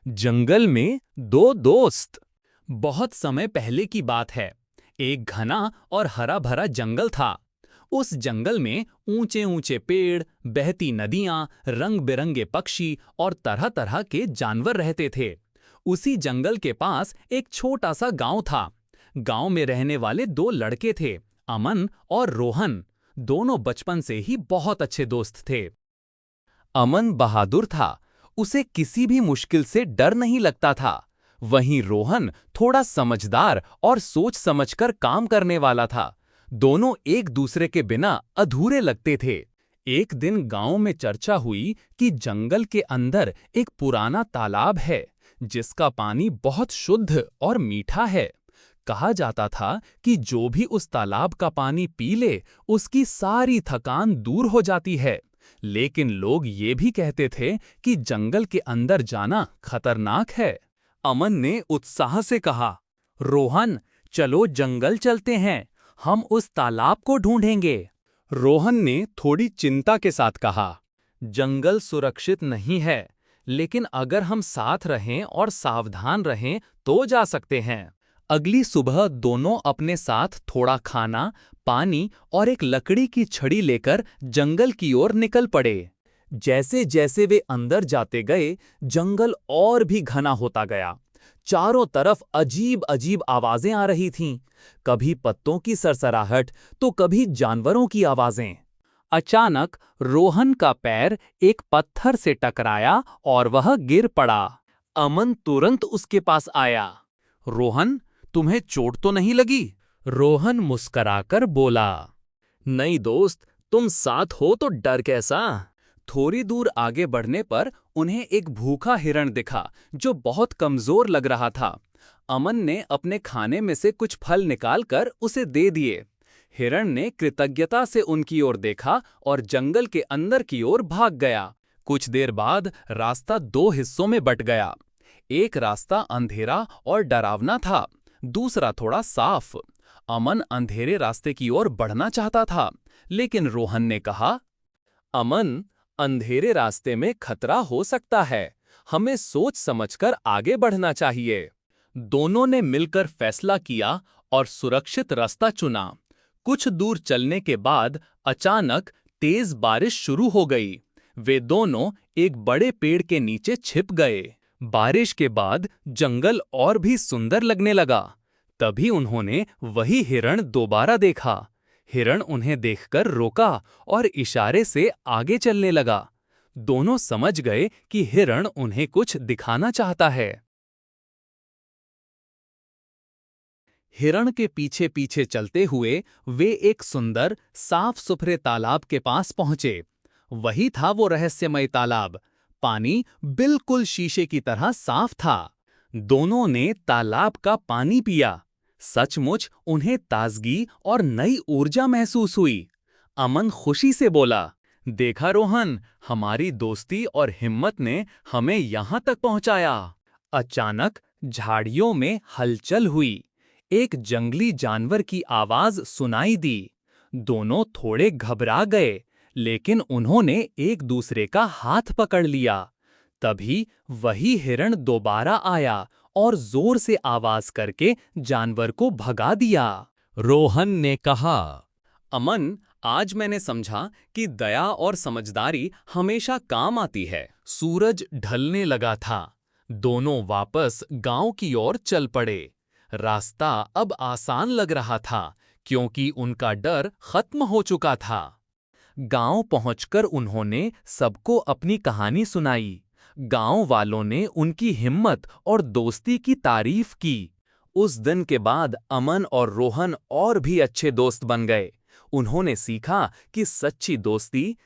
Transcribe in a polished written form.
जंगल में दो दोस्त। बहुत समय पहले की बात है। एक घना और हरा भरा जंगल था। उस जंगल में ऊंचे ऊंचे पेड़, बहती नदियां, रंग बिरंगे पक्षी और तरह तरह के जानवर रहते थे। उसी जंगल के पास एक छोटा सा गांव था। गांव में रहने वाले दो लड़के थे, अमन और रोहन। दोनों बचपन से ही बहुत अच्छे दोस्त थे। अमन बहादुर था। उसे किसी भी मुश्किल से डर नहीं लगता था। वहीं रोहन थोड़ा समझदार और सोच समझकर काम करने वाला था। दोनों एक दूसरे के बिना अधूरे लगते थे। एक दिन गांव में चर्चा हुई कि जंगल के अंदर एक पुराना तालाब है, जिसका पानी बहुत शुद्ध और मीठा है। कहा जाता था कि जो भी उस तालाब का पानी पी ले, उसकी सारी थकान दूर हो जाती है। लेकिन लोग ये भी कहते थे कि जंगल के अंदर जाना खतरनाक है। अमन ने उत्साह से कहा, रोहन, चलो जंगल चलते हैं, हम उस तालाब को ढूंढेंगे। रोहन ने थोड़ी चिंता के साथ कहा, जंगल सुरक्षित नहीं है, लेकिन अगर हम साथ रहें और सावधान रहें तो जा सकते हैं। अगली सुबह दोनों अपने साथ थोड़ा खाना, पानी और एक लकड़ी की छड़ी लेकर जंगल की ओर निकल पड़े। जैसे जैसे वे अंदर जाते गए, जंगल और भी घना होता गया। चारों तरफ अजीब अजीब आवाजें आ रही थीं, कभी पत्तों की सरसराहट तो कभी जानवरों की आवाजें। अचानक रोहन का पैर एक पत्थर से टकराया और वह गिर पड़ा। अमन तुरंत उसके पास आया। रोहन, तुम्हें चोट तो नहीं लगी? रोहन मुस्कराकर बोला, नहीं दोस्त, तुम साथ हो तो डर कैसा। थोड़ी दूर आगे बढ़ने पर उन्हें एक भूखा हिरण दिखा जो बहुत कमजोर लग रहा था। अमन ने अपने खाने में से कुछ फल निकालकर उसे दे दिए। हिरण ने कृतज्ञता से उनकी ओर देखा और जंगल के अंदर की ओर भाग गया। कुछ देर बाद रास्ता दो हिस्सों में बट गया। एक रास्ता अंधेरा और डरावना था, दूसरा थोड़ा साफ। अमन अंधेरे रास्ते की ओर बढ़ना चाहता था, लेकिन रोहन ने कहा, अमन, अंधेरे रास्ते में खतरा हो सकता है, हमें सोच समझकर आगे बढ़ना चाहिए। दोनों ने मिलकर फैसला किया और सुरक्षित रास्ता चुना। कुछ दूर चलने के बाद अचानक तेज बारिश शुरू हो गई। वे दोनों एक बड़े पेड़ के नीचे छिप गए। बारिश के बाद जंगल और भी सुंदर लगने लगा। तभी उन्होंने वही हिरण दोबारा देखा। हिरण उन्हें देखकर रोका और इशारे से आगे चलने लगा। दोनों समझ गए कि हिरण उन्हें कुछ दिखाना चाहता है। हिरण के पीछे पीछे चलते हुए वे एक सुंदर, साफ सुथरे तालाब के पास पहुंचे। वही था वो रहस्यमय तालाब। पानी बिल्कुल शीशे की तरह साफ था। दोनों ने तालाब का पानी पिया। सचमुच उन्हें ताजगी और नई ऊर्जा महसूस हुई। अमन खुशी से बोला, देखा रोहन, हमारी दोस्ती और हिम्मत ने हमें यहां तक पहुंचाया। अचानक झाड़ियों में हलचल हुई। एक जंगली जानवर की आवाज सुनाई दी। दोनों थोड़े घबरा गए, लेकिन उन्होंने एक दूसरे का हाथ पकड़ लिया। तभी वही हिरण दोबारा आया और जोर से आवाज करके जानवर को भगा दिया। रोहन ने कहा, अमन, आज मैंने समझा कि दया और समझदारी हमेशा काम आती है। सूरज ढलने लगा था। दोनों वापस गांव की ओर चल पड़े। रास्ता अब आसान लग रहा था, क्योंकि उनका डर खत्म हो चुका था। गांव पहुंचकर उन्होंने सबको अपनी कहानी सुनाई। गांव वालों ने उनकी हिम्मत और दोस्ती की तारीफ की। उस दिन के बाद अमन और रोहन और भी अच्छे दोस्त बन गए। उन्होंने सीखा कि सच्ची दोस्ती